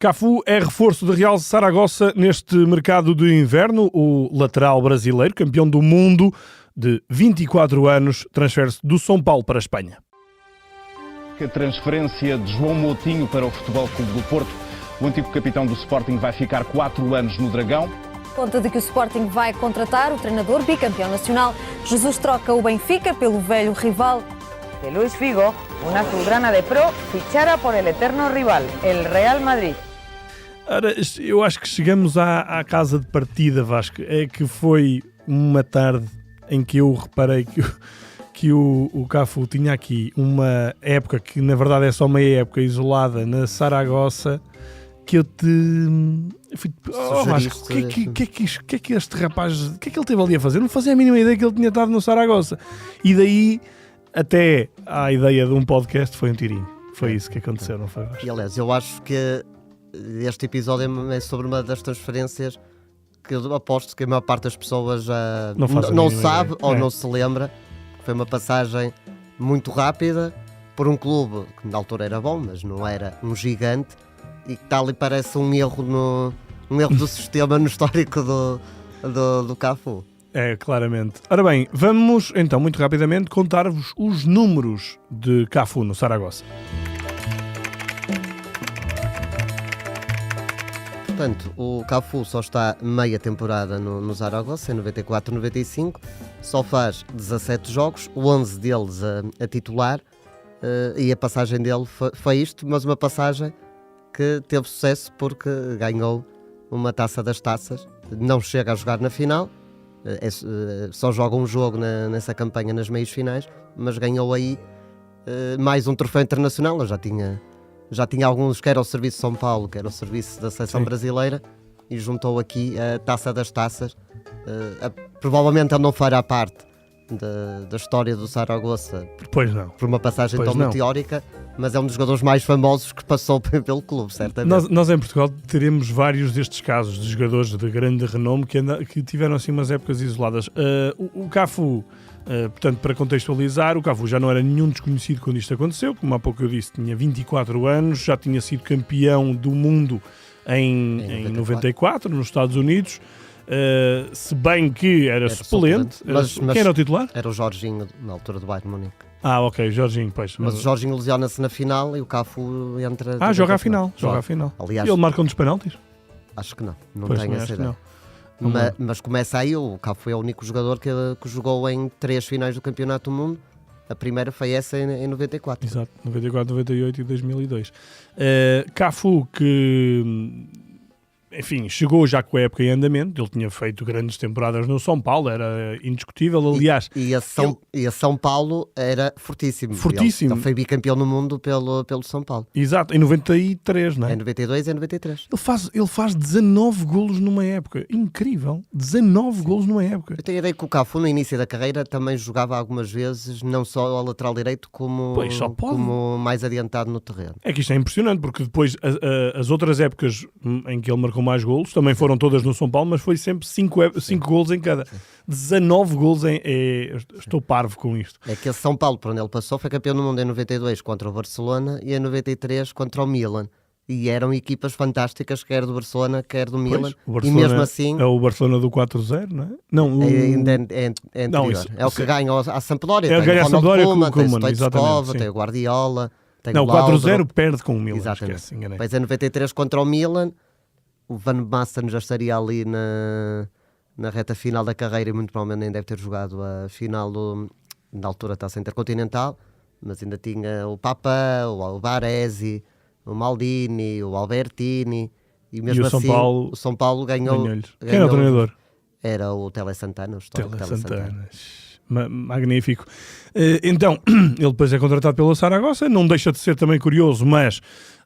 Cafu é reforço de Real Saragossa neste mercado de inverno. O lateral brasileiro, campeão do mundo de 24 anos, transfere-se do São Paulo para a Espanha. A transferência de João Moutinho para o Futebol Clube do Porto. O antigo capitão do Sporting vai ficar 4 anos no Dragão. Conta de que o Sporting vai contratar o treinador bicampeão nacional. Jesus troca o Benfica pelo velho rival. Que Luis Figo, una azulgrana de pro, fichara por el eterno rival, el Real Madrid. Ora, eu acho que chegamos à casa de partida, Vasco. É que foi uma tarde em que eu reparei que o Cafu tinha aqui uma época, que na verdade é só uma época isolada na Saragossa, que eu te... Vasco, o que é que este rapaz... O que é que ele teve ali a fazer? Não fazia a mínima ideia que ele tinha estado no Saragossa. E daí até à ideia de um podcast foi um tirinho. Foi isso que aconteceu, não foi, Vasco? E aliás, eu acho que este episódio é sobre uma das transferências que eu aposto que a maior parte das pessoas já não sabe ideia. Ou não se lembra. Foi uma passagem muito rápida por um clube que na altura era bom, mas não era um gigante, e que tal e parece um erro do sistema no histórico do Cafu. É, claramente. Ora bem, vamos então muito rapidamente contar-vos os números de Cafu no Saragossa. Portanto, o Cafu só está meia temporada no Saragossa, em 94-95, só faz 17 jogos, 11 deles a titular, e a passagem dele foi isto, mas uma passagem que teve sucesso porque ganhou uma taça das taças, não chega a jogar na final, só joga um jogo nessa campanha nas meias finais, mas ganhou aí mais um troféu internacional. Eu já tinha alguns, que era o serviço de São Paulo, que era o serviço da seleção brasileira, e juntou aqui a taça das taças. Provavelmente ele não fará parte da história do Saragossa por uma passagem tão meteórica, mas é um dos jogadores mais famosos que passou pelo clube, certamente. Nós em Portugal teremos vários destes casos de jogadores de grande renome que tiveram assim umas épocas isoladas. O Cafu, portanto, para contextualizar, o Cafu já não era nenhum desconhecido quando isto aconteceu. Como há pouco eu disse, tinha 24 anos, já tinha sido campeão do mundo em 94 nos Estados Unidos. Se bem que era suplente. Mas quem era o titular? Era o Jorginho, na altura do Bayern Munique. Ok, Jorginho, pois. Mas o Jorginho lesiona-se na final e o Cafu entra... Joga à final. Aliás, ele marca um dos penaltis? Acho que não tenho essa ideia. Mas começa aí, o Cafu é o único jogador que jogou em 3 finais do Campeonato do Mundo. A primeira foi essa em 94. Exato, 94, 98 e 2002. Cafu que... Enfim, chegou já com a época em andamento, ele tinha feito grandes temporadas no São Paulo, era indiscutível, aliás... E a São Paulo era fortíssimo. Ele foi bicampeão no mundo pelo São Paulo. Exato, em 93, não é? Em 92 e em 93. Ele faz 19 golos numa época, incrível, 19 golos numa época. Eu tenho a ideia que o Cafu no início da carreira também jogava algumas vezes, não só ao lateral direito, como mais adiantado no terreno. É que isto é impressionante, porque depois as outras épocas em que ele marcou mais golos, também foram todas no São Paulo, mas foi sempre 5 golos em cada. 19 golos estou parvo com isto. É que esse São Paulo, por onde ele passou, foi campeão do mundo em 92 contra o Barcelona e em 93 contra o Milan. E eram equipas fantásticas, quer do Barcelona, quer do Milan. E mesmo assim... É o Barcelona do 4-0, não é? Não, é anterior. É o que ganha a Sampdoria. Tem o Ronald Koeman, tem o Stoichkov, tem o Guardiola, tem o 4-0 perde com o Milan. Exatamente. Depois em 93 contra o Milan, o Van Basten já estaria ali na reta final da carreira e muito provavelmente nem deve ter jogado a final na altura da Taça Intercontinental, mas ainda tinha o Papa, o Baresi, o Maldini, o Albertini, e mesmo assim o São Paulo ganhou. Quem era o treinador? Era o Tele Santana, o histórico Tele Santana. Magnífico. Então, ele depois é contratado pelo Saragossa, não deixa de ser também curioso, mas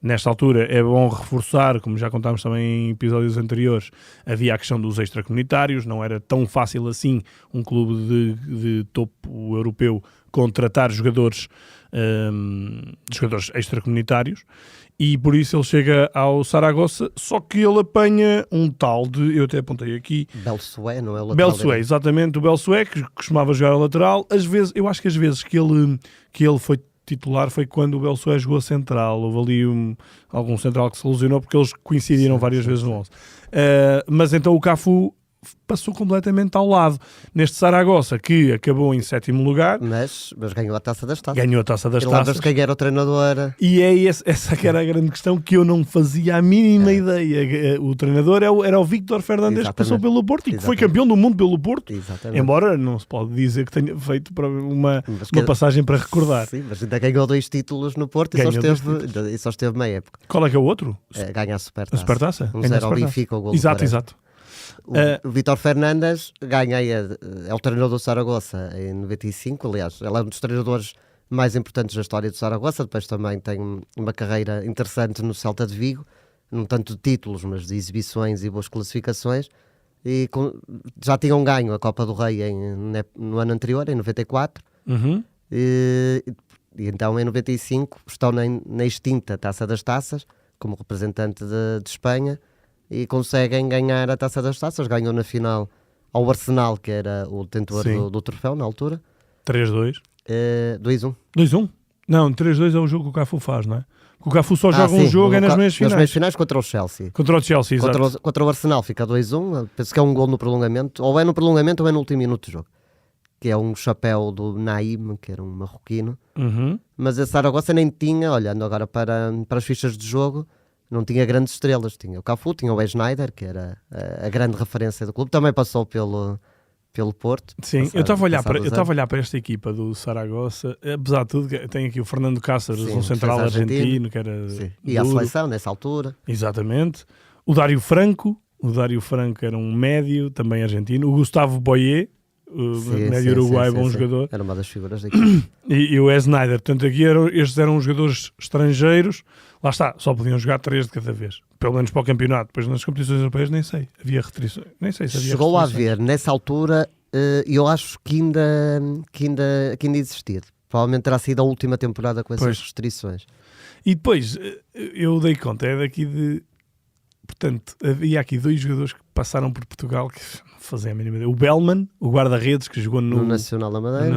nesta altura é bom reforçar, como já contámos também em episódios anteriores, havia a questão dos extracomunitários, não era tão fácil assim um clube de topo europeu contratar jogadores extracomunitários, e por isso ele chega ao Saragossa, só que ele apanha um tal de, eu até apontei aqui, Belsué, não é o lateral? Belsué, exatamente, o Belsué, que costumava jogar ao lateral. Eu acho que às vezes que ele foi titular foi quando o Belsué jogou a central. Houve ali algum central que se lesionou porque eles coincidiram várias vezes no 11. Mas então o Cafu passou completamente ao lado. Neste Saragossa, que acabou em 7º lugar. Mas ganhou a Taça das Taças. Ganhou a Taça das E Taças. lembras quem era o treinador? E é essa que era a grande questão, que eu não fazia a mínima ideia. O treinador era o Víctor Fernandes, que passou pelo Porto e que foi campeão do mundo pelo Porto. Exatamente. Embora não se pode dizer que tenha feito uma passagem para recordar. Sim, mas ainda ganhou 2 títulos no Porto e só esteve meia época. Qual é que é o outro? Ganha a Supertaça. A Supertaça? 1-0 ao Benfica, o gol. Exato. O Vítor Fernandes é o treinador do Saragossa em 95, aliás, ele é um dos treinadores mais importantes da história do Saragossa, depois também tem uma carreira interessante no Celta de Vigo, não tanto de títulos, mas de exibições e boas classificações, e já tinham ganho a Copa do Rei no ano anterior, em 94, e então em 95 estão na extinta Taça das Taças, como representante de Espanha, e conseguem ganhar a Taça das Taças. Ganham na final ao Arsenal, que era o detentor do troféu na altura. 3-2. 2-1. 2-1? Não, 3-2 é o jogo que o Cafu faz, não é? O Cafu só joga um jogo nas meias finais. Nas meias finais contra o Chelsea. Contra o Chelsea, exato. Contra o Arsenal fica 2-1. Penso que é um gol no prolongamento. Ou é no prolongamento ou é no último minuto do jogo. Que é um chapéu do Naim, que era um marroquino. Mas a Saragossa nem tinha, olhando agora para as fichas de jogo, não tinha grandes estrelas. Tinha o Cafu, tinha o Schneider, que era a grande referência do clube. Também passou pelo Porto. Sim, eu estava a olhar para esta equipa do Saragossa. Apesar de tudo, tem aqui o Fernando Cáceres, um central argentino, que era e a seleção nessa altura. Exatamente. O Dário Franco era um médio, também argentino. O Gustavo Boyer, médio uruguai, bom jogador. Era uma das figuras da equipe. E o Schneider. Portanto, aqui estes eram jogadores estrangeiros. Lá está, só podiam jogar 3 de cada vez. Pelo menos para o campeonato. Depois nas competições europeias nem sei. Havia restrições. Nem sei se havia Chegou restrições. a haver, nessa altura, eu acho que ainda existia. Provavelmente terá sido a última temporada com essas restrições. E depois, eu dei conta, é daqui de... Portanto, havia aqui 2 jogadores que passaram por Portugal que não fazem a mínima ideia. O Bellman, o guarda-redes, que jogou no Nacional da Madeira.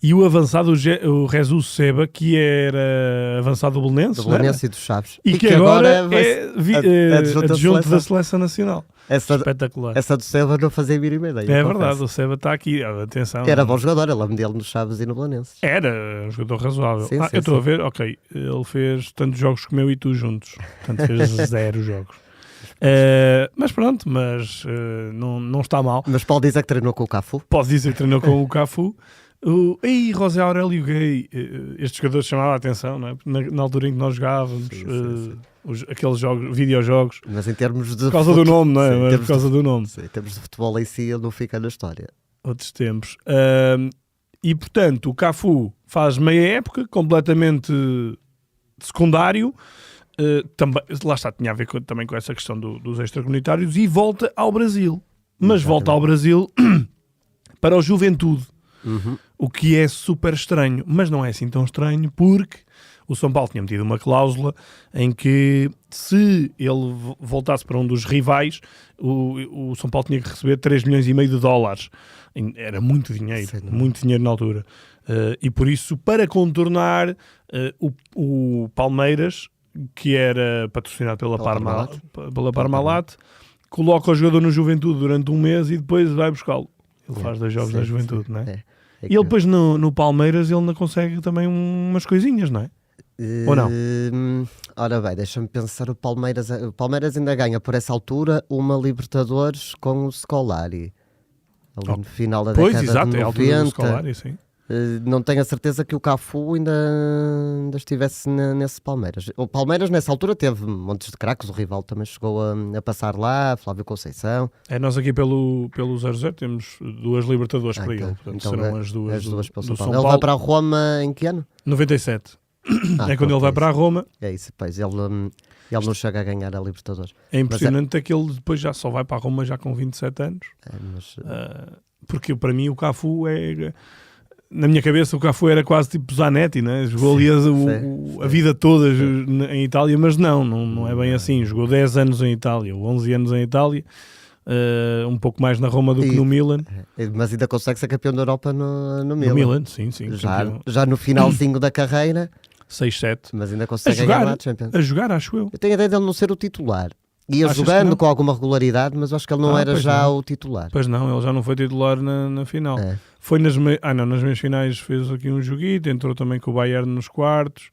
E o avançado, o Jesus Seba, que era avançado do Belenenses. Do Belenenses e dos Chaves. E que agora é adjunto da Seleção Nacional. Espetacular. Essa do Seba não fazia a mínima ideia. É verdade, o Seba está aqui. Atenção. Era bom jogador, ele lembra-me nos Chaves e no Belenenses. Era um jogador razoável. Sim, eu estou a ver, ok, ele fez tantos jogos como eu e tu juntos. Portanto, fez 0 jogos. Mas pronto, não está mal. Mas pode dizer que treinou com o Cafu? Pode dizer que treinou com o Cafu. José Aurélio Gay, este jogador chamava a atenção, não é? Na altura em que nós jogávamos aqueles jogos, videojogos, mas em termos de por causa do nome, não é? Por causa do nome. Sim, em termos de futebol em si, ele não fica na história. Outros tempos. E portanto, o Cafu faz meia época, completamente secundário. Também, lá está, tinha a ver também com essa questão dos extracomunitários, e volta ao Brasil. Mas volta ao Brasil para o Juventude. O que é super estranho, mas não é assim tão estranho, porque o São Paulo tinha metido uma cláusula em que, se ele voltasse para um dos rivais, o São Paulo tinha que receber 3,5 milhões de dólares. Era muito dinheiro, muito dinheiro na altura. E por isso, para contornar, o Palmeiras, que era patrocinado pela Parmalat, coloca o jogador no Juventude durante um mês e depois vai buscá-lo. Ele faz 2 jogos na Juventude, não é? E ele depois no Palmeiras ele não consegue também umas coisinhas, não é? Ou não? Ora bem, deixa-me pensar. O Palmeiras ainda ganha por essa altura uma Libertadores com o Scolari. Ali no final da década de 90. Pois, exato, é a altura do Scolari, sim. Não tenho a certeza que o Cafu ainda estivesse nesse Palmeiras. O Palmeiras nessa altura teve montes de craques, o rival também chegou a passar lá, Flávio Conceição. Nós aqui pelo 00 temos 2 Libertadores para ele, portanto então serão as duas para o do São Paulo. Ele vai para a Roma em que ano? 97. Quando ele vai para a Roma. É isso, pois, ele não chega a ganhar a Libertadores. É impressionante é que ele depois já só vai para a Roma já com 27 anos. Porque para mim o Cafu é... Na minha cabeça o Cafu era quase tipo Zanetti, né? Jogou ali a vida toda em Itália, mas não é bem assim. Jogou 10 anos em Itália, 11 anos em Itália, um pouco mais na Roma do que no Milan. Mas ainda consegue ser campeão da Europa no Milan. No Milan, sim. Já no finalzinho da carreira, 6-7. mas ainda consegue ganhar a Champions. A jogar, acho eu. Eu tenho a ideia dele não ser o titular. Ia Achas jogando com alguma regularidade, mas acho que ele não era já o titular. Pois não, ele já não foi titular na final. Foi nas meias finais fez aqui um joguito, entrou também com o Bayern nos quartos.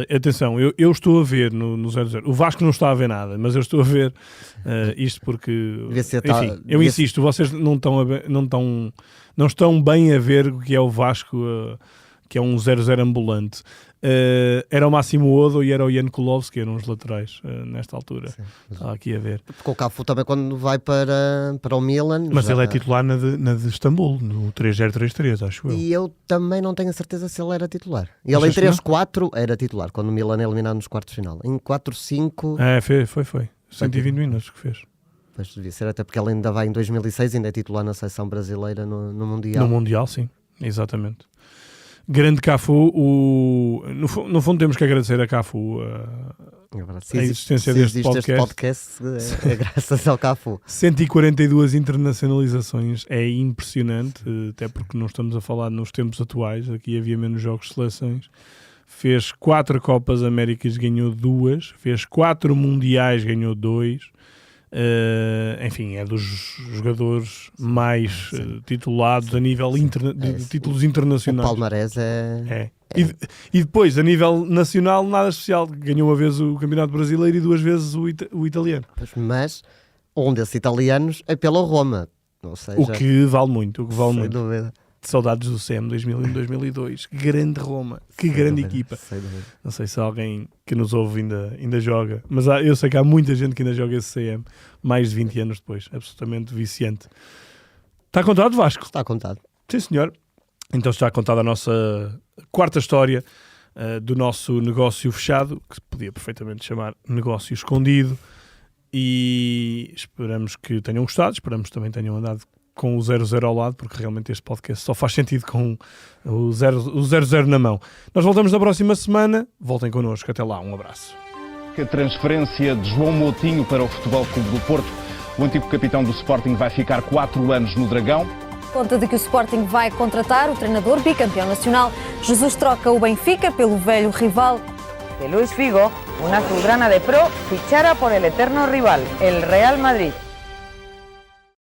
Atenção, eu estou a ver no 0-0. O Vasco não está a ver nada, mas eu estou a ver isto porque... Enfim, eu insisto, vocês não estão bem a ver o que é o Vasco, que é um 0-0 ambulante. Era o Máximo Odo e era o Jan Kulowski, eram os laterais nesta altura. Estava aqui a ver. Porque o Cafu também quando vai para o Milan... Mas ele é titular na de Istambul, no 3-0-3-3, acho eu. E eu também não tenho a certeza se ele era titular. E ele em 3-4 era titular, quando o Milan é eliminado nos quartos de final. Em 4-5... Foi. 120 minutos que fez. Pois devia ser, até porque ele ainda vai em 2006, ainda é titular na seleção brasileira no Mundial. No Mundial, sim. Exatamente. Grande Cafu, no fundo temos que agradecer a Cafu a existência deste podcast. É graças ao Cafu. 142 internacionalizações, é impressionante, até porque não estamos a falar nos tempos atuais, aqui havia menos jogos de seleções. Fez 4 Copas Américas, ganhou 2, fez 4 Mundiais, ganhou 2. Enfim, é dos jogadores mais titulados a nível de títulos internacionais. O palmarés é. E depois, a nível nacional, nada especial. Ganhou uma vez o Campeonato Brasileiro e 2 vezes o italiano. Mas um desses italianos é pela Roma. Ou seja, o que vale muito. Dúvida. Saudades do CM 2001-2002. Que grande Roma, que grande equipa. Não sei se alguém que nos ouve ainda joga, mas eu sei que há muita gente que ainda joga esse CM mais de 20 anos depois. Absolutamente viciante. Está contado, Vasco? Está contado. Sim, senhor. Então está contada a nossa quarta história do nosso negócio fechado, que se podia perfeitamente chamar negócio escondido, e esperamos que tenham gostado, esperamos que também tenham andado com o 0-0 ao lado, porque realmente este podcast só faz sentido com o 0-0 na mão. Nós voltamos na próxima semana. Voltem connosco. Até lá. Um abraço. A transferência de João Moutinho para o Futebol Clube do Porto. O antigo capitão do Sporting vai ficar 4 anos no Dragão. Conta de que o Sporting vai contratar o treinador bicampeão nacional. Jesus troca o Benfica pelo velho rival. Que Luis Figo, una azulgrana de pro, fichara por el eterno rival, el Real Madrid.